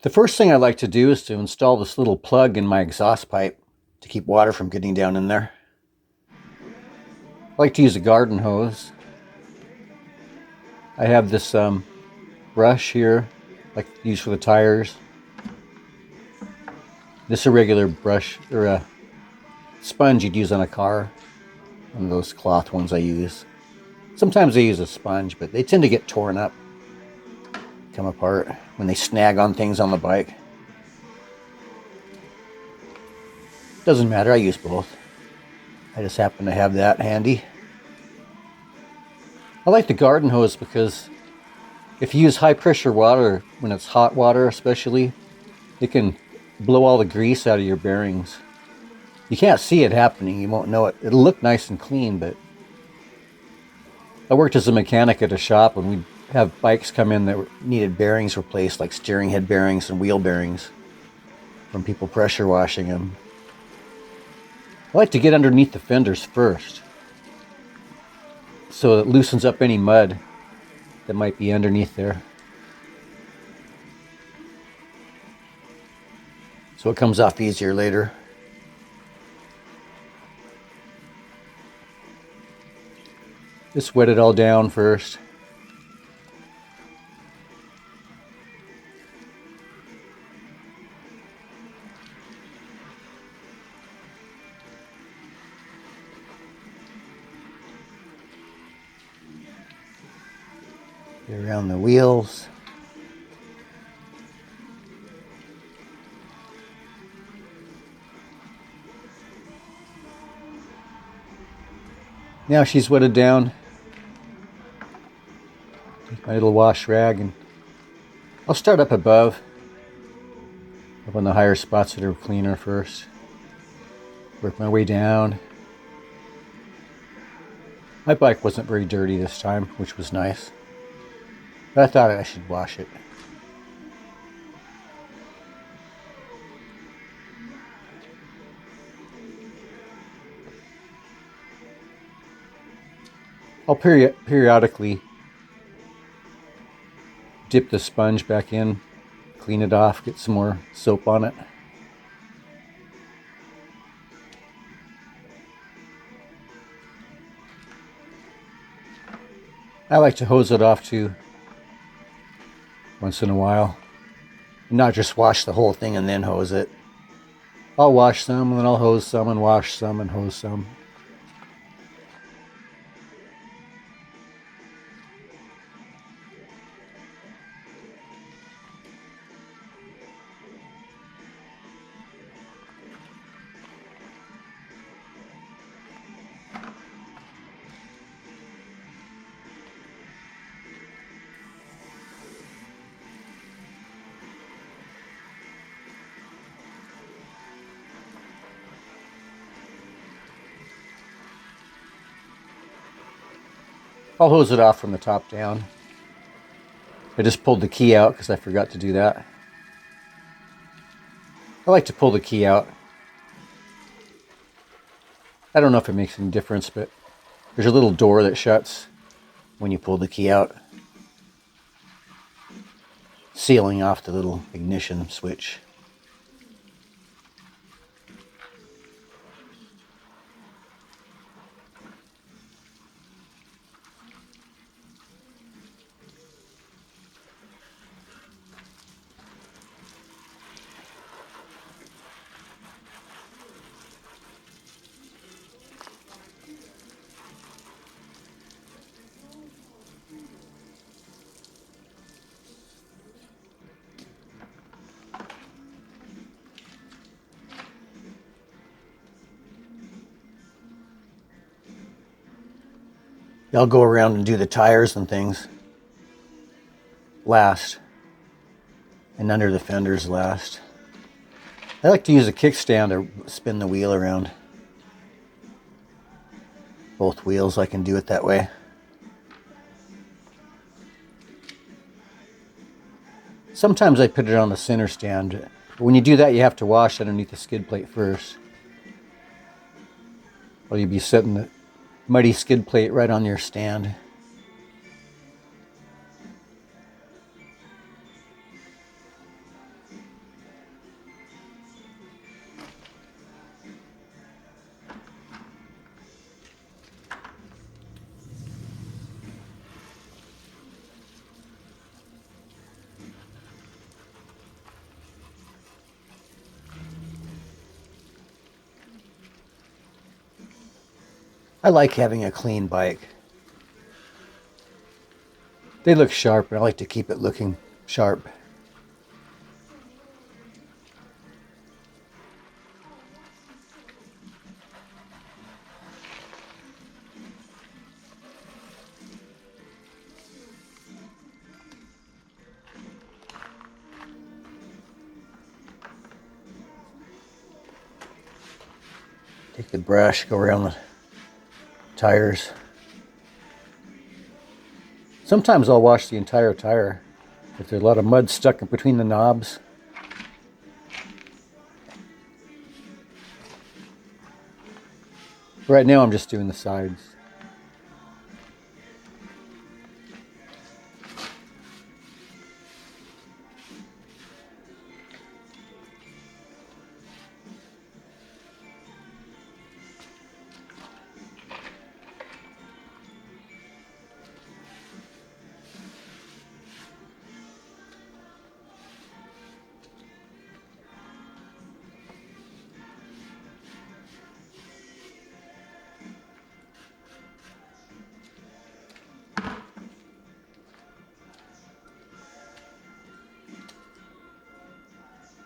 The first thing I like to do is to install this little plug in my exhaust pipe to keep water from getting down in there. I like to use a garden hose. I have this brush here, like used for the tires. This is a regular brush, or a sponge you'd use on a car. One of those cloth ones I use. Sometimes I use a sponge, but they tend to get torn up, come apart when they snag on things on the bike. Doesn't matter, I use both. I just happen to have that handy. I like the garden hose because if you use high pressure water, when it's hot water especially, it can blow all the grease out of your bearings. You can't see it happening, you won't know it. It'll look nice and clean, but I worked as a mechanic at a shop and we'd have bikes come in that needed bearings replaced, like steering head bearings and wheel bearings, from people pressure washing them. I like to get underneath the fenders first, so it loosens up any mud that might be underneath there. So it comes off easier later. Just wet it all down first. Get around the wheels. Now she's wetted down. Take my little wash rag and I'll start up above, up on the higher spots that are cleaner first. Work my way down. My bike wasn't very dirty this time, which was nice. But I thought I should wash it. I'll periodically dip the sponge back in, clean it off, get some more soap on it. I like to hose it off too, once in a while. Not just wash the whole thing and then hose it. I'll wash some and then I'll hose some and wash some and hose some. I'll hose it off from the top down. I just pulled the key out because I forgot to do that. I like to pull the key out. I don't know if it makes any difference, but there's a little door that shuts when you pull the key out, sealing off the little ignition switch. I'll go around and do the tires and things last, and under the fenders last. I like to use a kickstand to spin the wheel around. Both wheels, I can do it that way. Sometimes I put it on the center stand, but when you do that you have to wash underneath the skid plate first, or you'll be setting the muddy skid plate right on your stand. I like having a clean bike. They look sharp, and I like to keep it looking sharp. Take the brush, go around the tires. Sometimes I'll wash the entire tire if there's a lot of mud stuck in between the knobs. Right now I'm just doing the sides.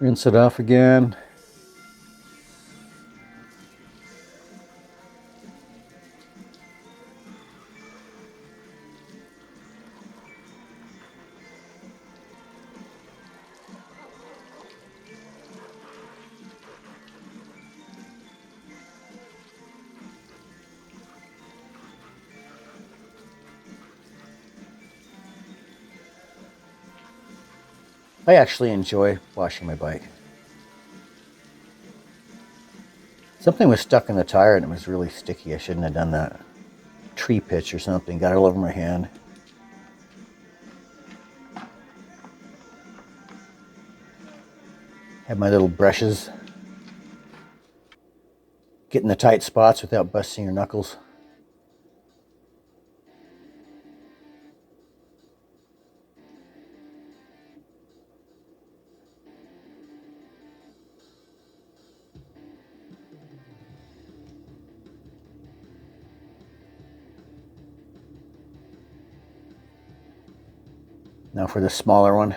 Rinse it off again. I actually enjoy washing my bike. Something was stuck in the tire and it was really sticky. I shouldn't have done that. Tree pitch or something. Got it all over my hand. Have my little brushes. Get in the tight spots without busting your knuckles. Now for the smaller one.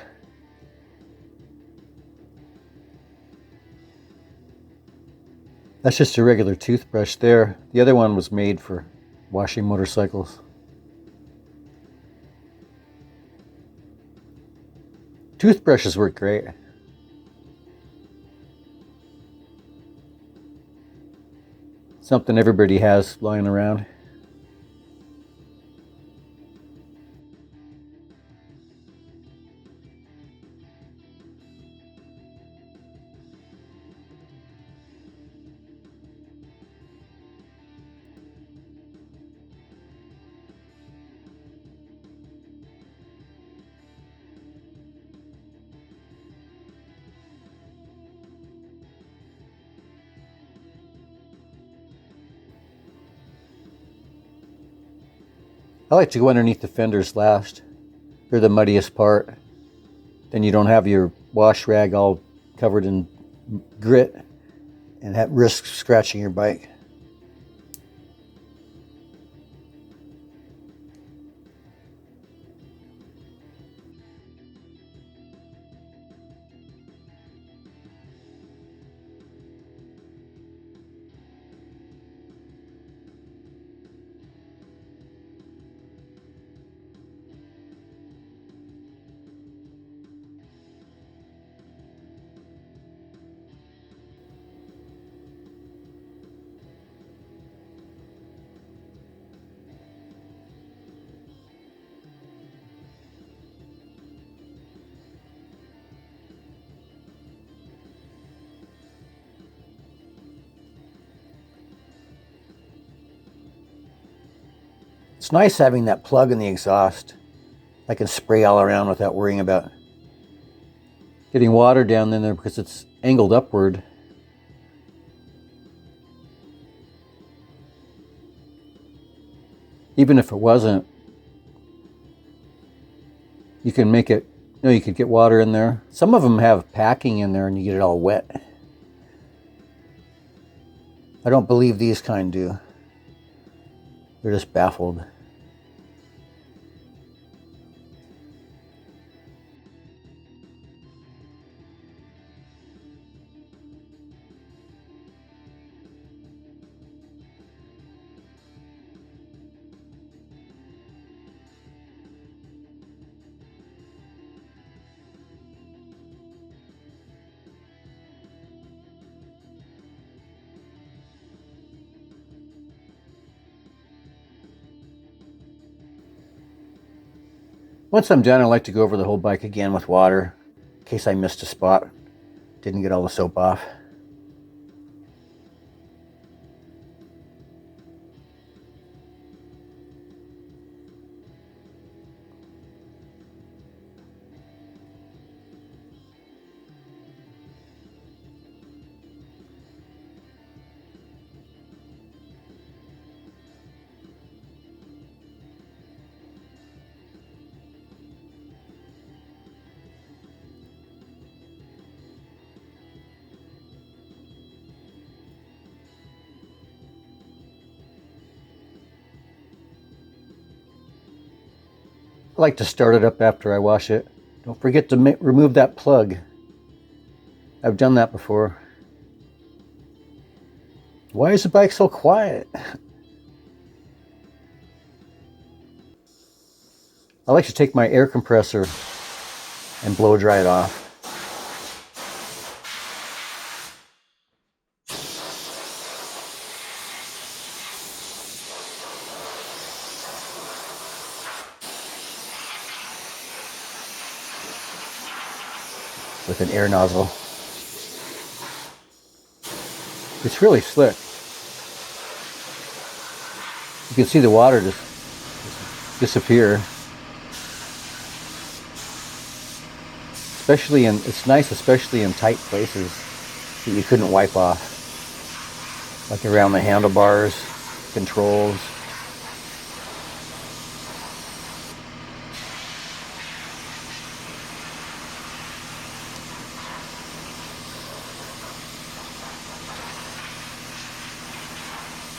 That's just a regular toothbrush there. The other one was made for washing motorcycles. Toothbrushes work great. Something everybody has lying around. I like to go underneath the fenders last. They're the muddiest part. Then you don't have your wash rag all covered in grit and have risk scratching your bike. It's nice having that plug in the exhaust. I can spray all around without worrying about getting water down in there because it's angled upward. Even if it wasn't, you can make it, you could get water in there. Some of them have packing in there and you get it all wet. I don't believe these kind do. They're just baffled. Once I'm done, I like to go over the whole bike again with water, in case I missed a spot, didn't get all the soap off. I like to start it up after I wash it. Don't forget to remove that plug. I've done that before. Why is the bike so quiet? I like to take my air compressor and blow dry it off. With an air nozzle. It's really slick. You can see the water just disappear. It's nice especially in tight places that you couldn't wipe off. Like around the handlebars, controls.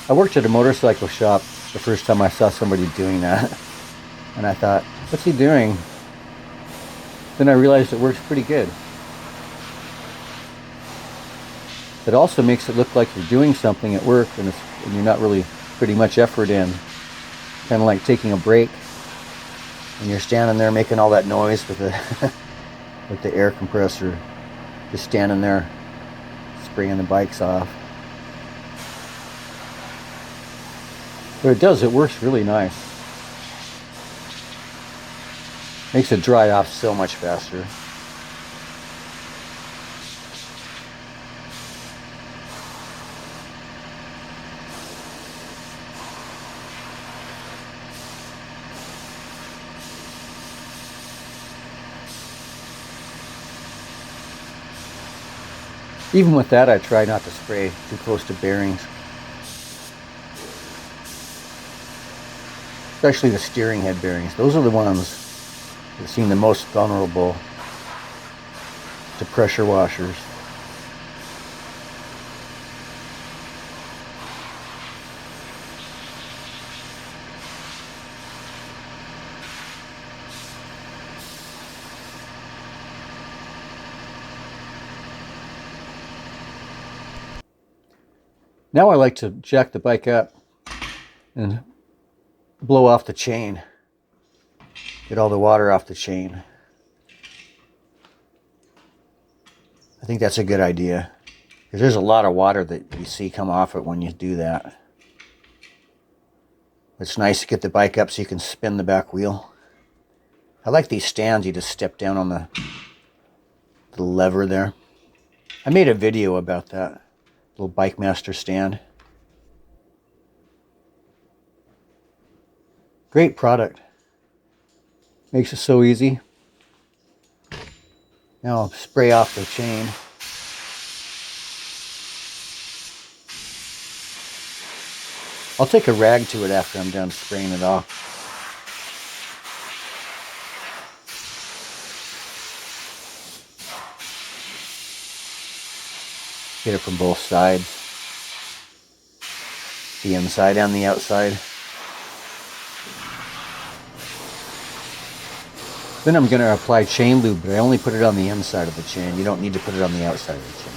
I worked at a motorcycle shop the first time I saw somebody doing that. And I thought, what's he doing? Then I realized it works pretty good. It also makes it look like you're doing something at work and you're not really putting much effort in. Kind of like taking a break and you're standing there making all that noise with the, with the air compressor. Just standing there spraying the bikes off. But it works really nice. Makes it dry off so much faster. Even with that, I try not to spray too close to bearings. Especially the steering head bearings. Those are the ones that seem the most vulnerable to pressure washers. Now I like to jack the bike up and blow off the chain. Get all the water off the chain. I think that's a good idea. Because there's a lot of water that you see come off it when you do that. It's nice to get the bike up so you can spin the back wheel. I like these stands. You just step down on the lever there. I made a video about that. Little Bike Master stand. Great product. Makes it so easy. Now I'll spray off the chain. I'll take a rag to it after I'm done spraying it off. Get it from both sides. The inside and the outside. Then I'm going to apply chain lube, but I only put it on the inside of the chain. You don't need to put it on the outside of the chain.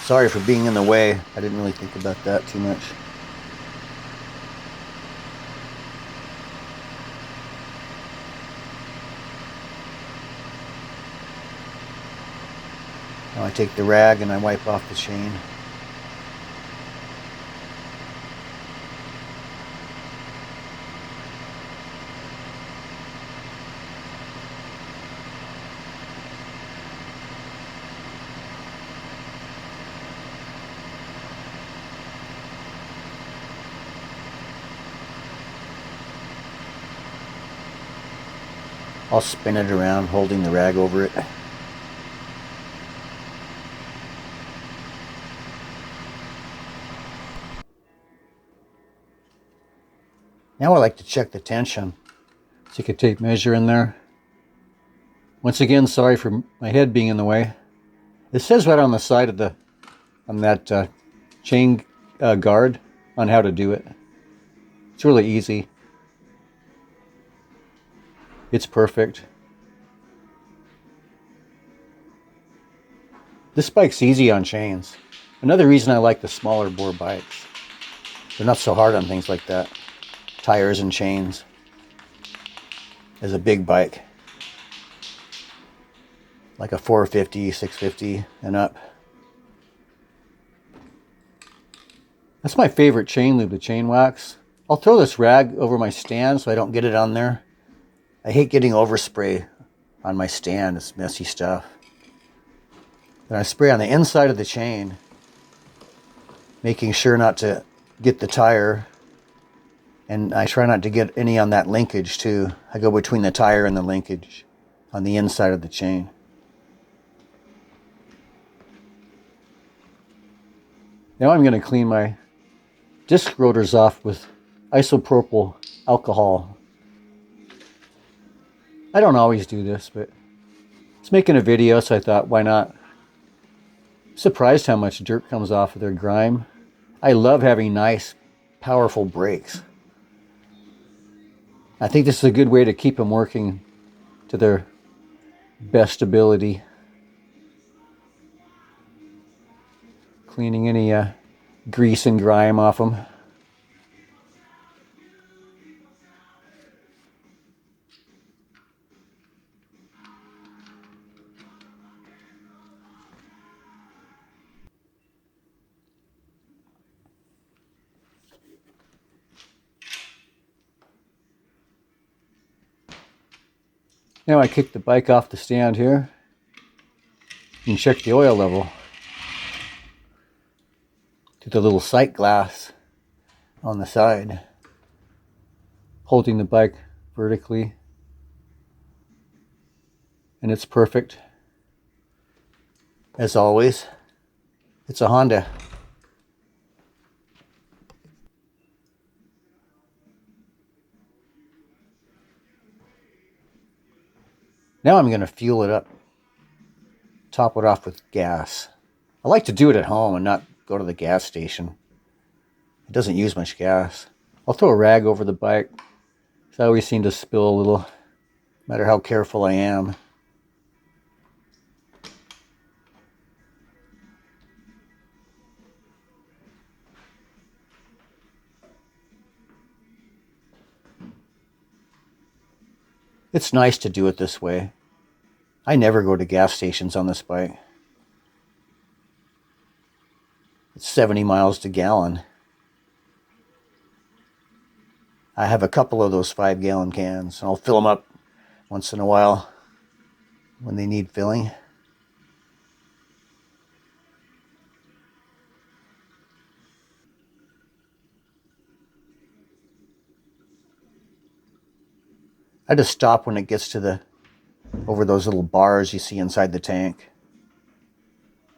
Sorry for being in the way. I didn't really think about that too much. Now I take the rag and I wipe off the chain. I'll spin it around, holding the rag over it. Now I like to check the tension. Stick a tape measure in there. Once again, sorry for my head being in the way. It says right on the side of that chain guard on how to do it. It's really easy. It's perfect. This bike's easy on chains. Another reason I like the smaller bore bikes. They're not so hard on things like that. Tires and chains. As a big bike. Like a 450, 650 and up. That's my favorite chain lube, the chain wax. I'll throw this rag over my stand so I don't get it on there. I hate getting overspray on my stand. It's messy stuff. Then I spray on the inside of the chain, making sure not to get the tire. And I try not to get any on that linkage too. I go between the tire and the linkage on the inside of the chain. Now I'm going to clean my disc rotors off with isopropyl alcohol. I don't always do this, but I was making a video, so I thought, why not? I'm surprised how much dirt comes off of their grime. I love having nice, powerful brakes. I think this is a good way to keep them working to their best ability. Cleaning any grease and grime off them. Now I kick the bike off the stand here and check the oil level through the little sight glass on the side, holding the bike vertically, and it's perfect. As always, it's a Honda. Now I'm going to fuel it up, top it off with gas. I like to do it at home and not go to the gas station. It doesn't use much gas. I'll throw a rag over the bike. I always seem to spill a little, no matter how careful I am. It's nice to do it this way. I never go to gas stations on this bike. It's 70 miles to gallon. I have a couple of those 5-gallon cans. I'll fill them up once in a while when they need filling. I just stop when it gets to over those little bars you see inside the tank.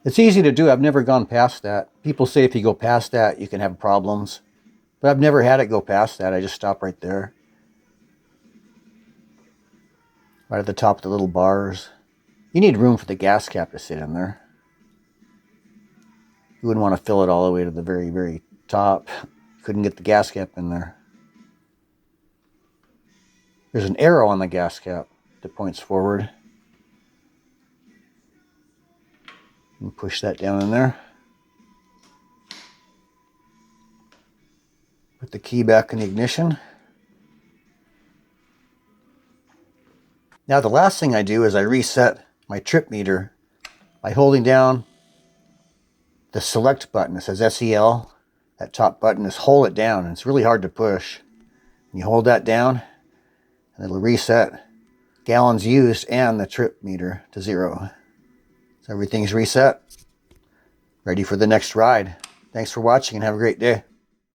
It's easy to do. I've never gone past that. People say if you go past that, you can have problems. But I've never had it go past that. I just stop right there. Right at the top of the little bars. You need room for the gas cap to sit in there. You wouldn't want to fill it all the way to the very, very top. Couldn't get the gas cap in there. There's an arrow on the gas cap that points forward. And push that down in there. Put the key back in the ignition. Now the last thing I do is I reset my trip meter by holding down the select button. It says SEL. That top button is hold it down, and it's really hard to push. You hold that down and it'll reset gallons used and the trip meter to 0. So everything's reset. Ready for the next ride. Thanks for watching and have a great day.